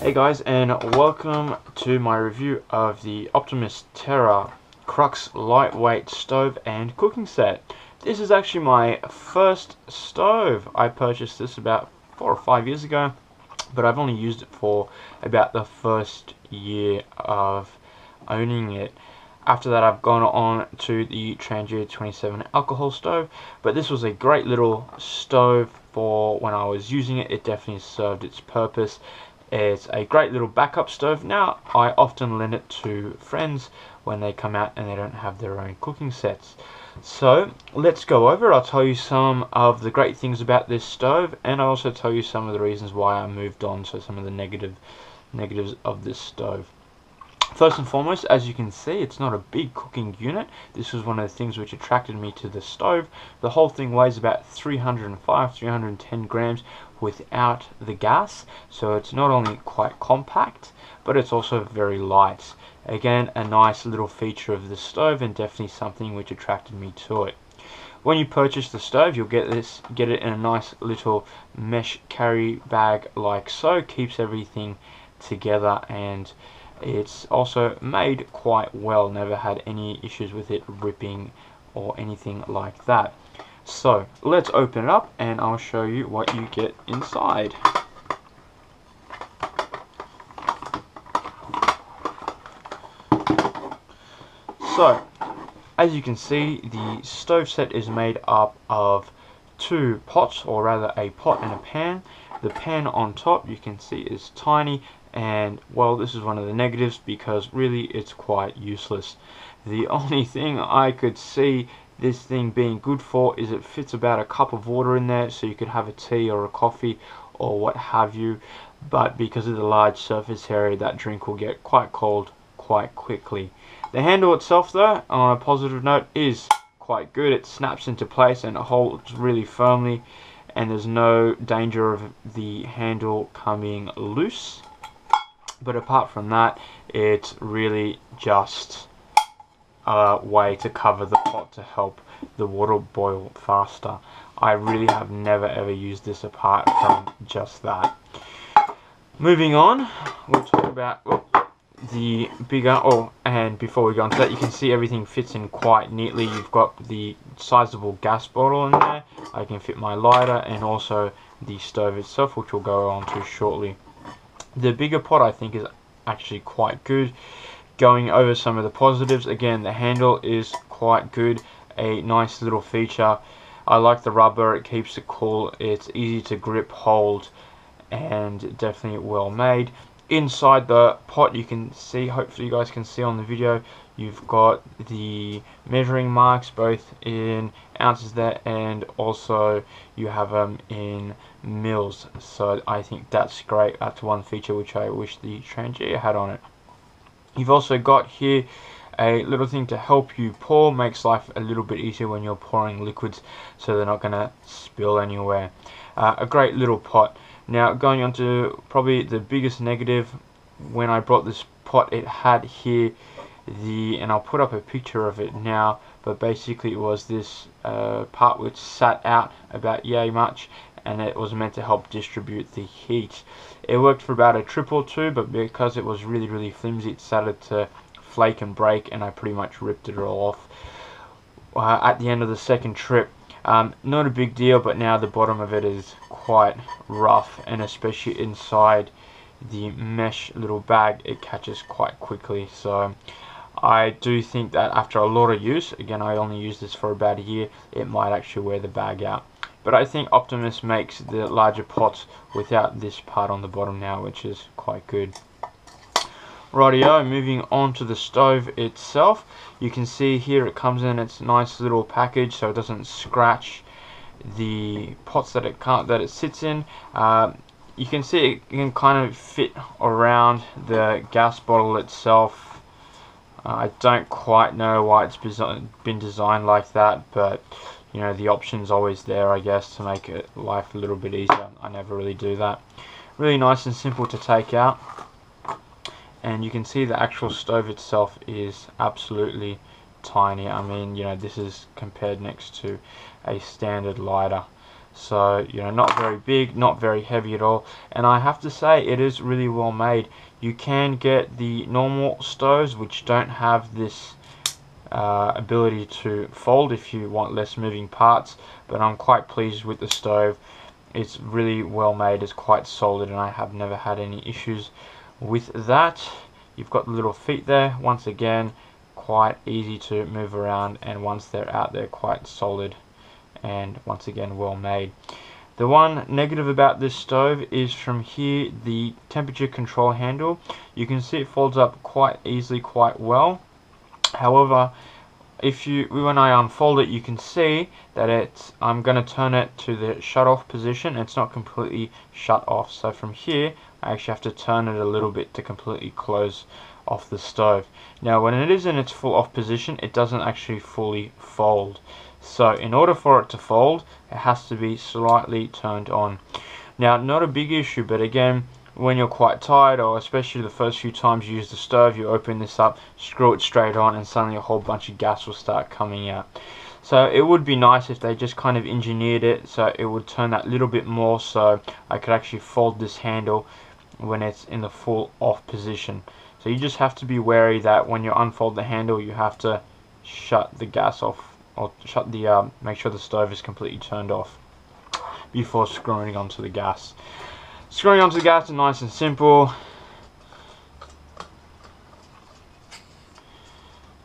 Hey guys, and welcome to my review of the Optimus Crux lightweight stove and cooking set. This is actually my first stove. I purchased this about 4 or 5 years ago, but I've only used it for about the first year of owning it. After that, I've gone on to the Trangia 27 alcohol stove, but this was a great little stove for when I was using it. It definitely served its purpose. It's a great little backup stove. Now, I often lend it to friends when they come out and they don't have their own cooking sets. So, let's go over it. I'll tell you some of the great things about this stove, and I'll also tell you some of the reasons why I moved on, so some of the negatives of this stove. First and foremost, as you can see, it's not a big cooking unit. This was one of the things which attracted me to the stove. The whole thing weighs about 310 grams without the gas, so it's not only quite compact, but it's also very light. Again, a nice little feature of the stove, and definitely something which attracted me to it. When you purchase the stove, you'll get it in a nice little mesh carry bag like so. Keeps everything together, and it's also made quite well. Never had any issues with it ripping or anything like that. So let's open it up and I'll show you what you get inside. So as you can see, the stove set is made up of 2 pots, or rather a pot and a pan. The pan on top, you can see, is tiny, and well, this is one of the negatives because really it's quite useless. The only thing I could see this thing being good for is it fits about a cup of water in there, so you could have a tea or a coffee or what have you, but because of the large surface area, that drink will get quite cold quite quickly. The handle itself, though, on a positive note, is quite good. It snaps into place and it holds really firmly, and there's no danger of the handle coming loose. But apart from that, it's really just a way to cover the pot to help the water boil faster. I really have never ever used this apart from just that. Moving on, we'll talk about the bigger, and before we go on to that, you can see everything fits in quite neatly. You've got the sizable gas bottle in there. I can fit my lighter, and also the stove itself, which we'll go on to shortly. The bigger pot, I think, is actually quite good. Going over some of the positives, again, the handle is quite good, a nice little feature. I like the rubber, it keeps it cool, it's easy to grip, hold, and definitely well made. Inside the pot, you can see, hopefully you guys can see on the video, you've got the measuring marks both in ounces there, and also you have them in mils. So I think that's great. That's one feature which I wish the Trangia had on it. You've also got here a little thing to help you pour. Makes life a little bit easier when you're pouring liquids, so they're not going to spill anywhere. A great little pot. Now, going on to probably the biggest negative, when I brought this pot, it had here and I'll put up a picture of it now, but basically it was this part which sat out about yay much, and it was meant to help distribute the heat. It worked for about a trip or two, but because it was really flimsy, it started to flake and break, and I pretty much ripped it all off at the end of the second trip. Not a big deal, but now the bottom of it is quite rough, and especially inside the mesh little bag, it catches quite quickly. So I do think that after a lot of use, again, I only used this for about a year, it might actually wear the bag out. But I think Optimus makes the larger pots without this part on the bottom now, which is quite good. Rightio, moving on to the stove itself. You can see here it comes in its nice little package, so it doesn't scratch the pots that it sits in. You can see it can kind of fit around the gas bottle itself. I don't quite know why it's been designed like that, but you know, the option's always there, I guess, to make life a little bit easier. I never really do that. Really nice and simple to take out. And you can see the actual stove itself is absolutely tiny. I mean, you know, this is compared next to a standard lighter. So, you know, not very big, not very heavy at all. And I have to say, it is really well made. You can get the normal stoves which don't have this ability to fold if you want less moving parts, but I'm quite pleased with the stove. It's really well made, it's quite solid, and I have never had any issues with that. You've got the little feet there, once again quite easy to move around, and once they're out they're quite solid and once again well made. The one negative about this stove is from here, the temperature control handle. You can see it folds up quite easily, quite well. However, when I unfold it, you can see that I'm going to turn it to the shut off position. It's not completely shut off, so from here I actually have to turn it a little bit to completely close off the stove. Now when it is in its full off position, it doesn't actually fully fold. So in order for it to fold, it has to be slightly turned on. Now, not a big issue, but again, when you're quite tired, or especially the first few times you use the stove, you open this up, screw it straight on, and suddenly a whole bunch of gas will start coming out. So it would be nice if they just kind of engineered it so it would turn that little bit more, so I could actually fold this handle when it's in the full off position. So you just have to be wary that when you unfold the handle, you have to shut the gas off, or make sure the stove is completely turned off before screwing onto the gas. Screwing onto the gas is nice and simple.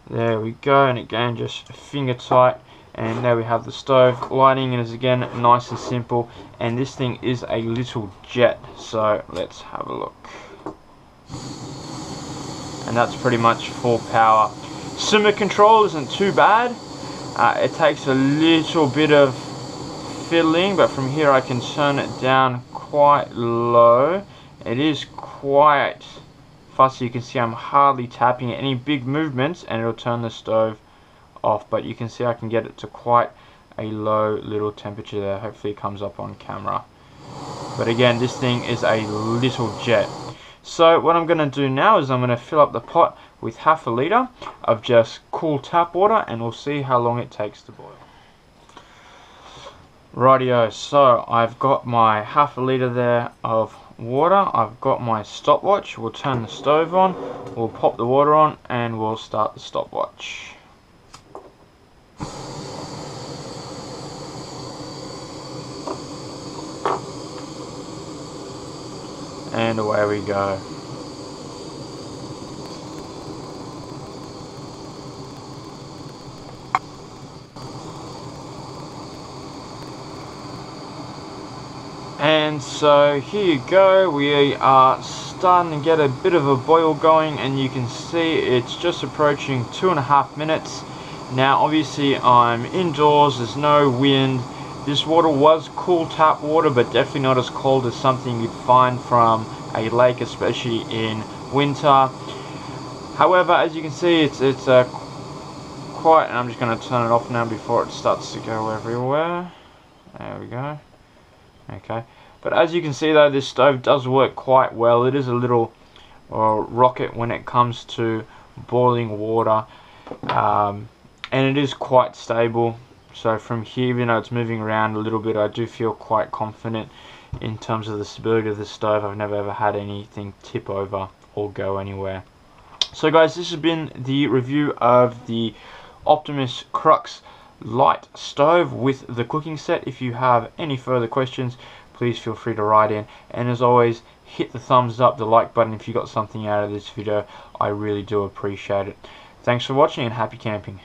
There we go, and again just finger tight, and there we have the stove. Lighting is again nice and simple, and this thing is a little jet, so let's have a look. And that's pretty much full power. Simmer control isn't too bad. It takes a little bit of fiddling, but from here I can turn it down quite low. It is quite fussy. You can see I'm hardly tapping it. Any big movements and it'll turn the stove off, but you can see I can get it to quite a low little temperature there. Hopefully it comes up on camera. But again, this thing is a little jet. So what I'm going to do now is I'm going to fill up the pot with ½ liter of just cool tap water, and we'll see how long it takes to boil. Rightio, so I've got my ½ liter there of water. I've got my stopwatch. We'll turn the stove on, we'll pop the water on, and we'll start the stopwatch. And away we go. And so here you go, we are starting to get a bit of a boil going, and you can see it's just approaching 2.5 minutes. Now obviously I'm indoors, there's no wind. This water was cool tap water, but definitely not as cold as something you'd find from a lake, especially in winter. However, as you can see, it's quite, and I'm just going to turn it off now before it starts to go everywhere. There we go. Okay, but as you can see though, this stove does work quite well. It is a little rocket when it comes to boiling water, and it is quite stable. So from here, even though it's moving around a little bit, I do feel quite confident in terms of the stability of the stove. I've never ever had anything tip over or go anywhere. So guys, this has been the review of the Optimus Crux light stove with the cooking set. If you have any further questions, please feel free to write in, and as always, hit the thumbs up, the like button if you got something out of this video. I really do appreciate it. Thanks for watching, and happy camping.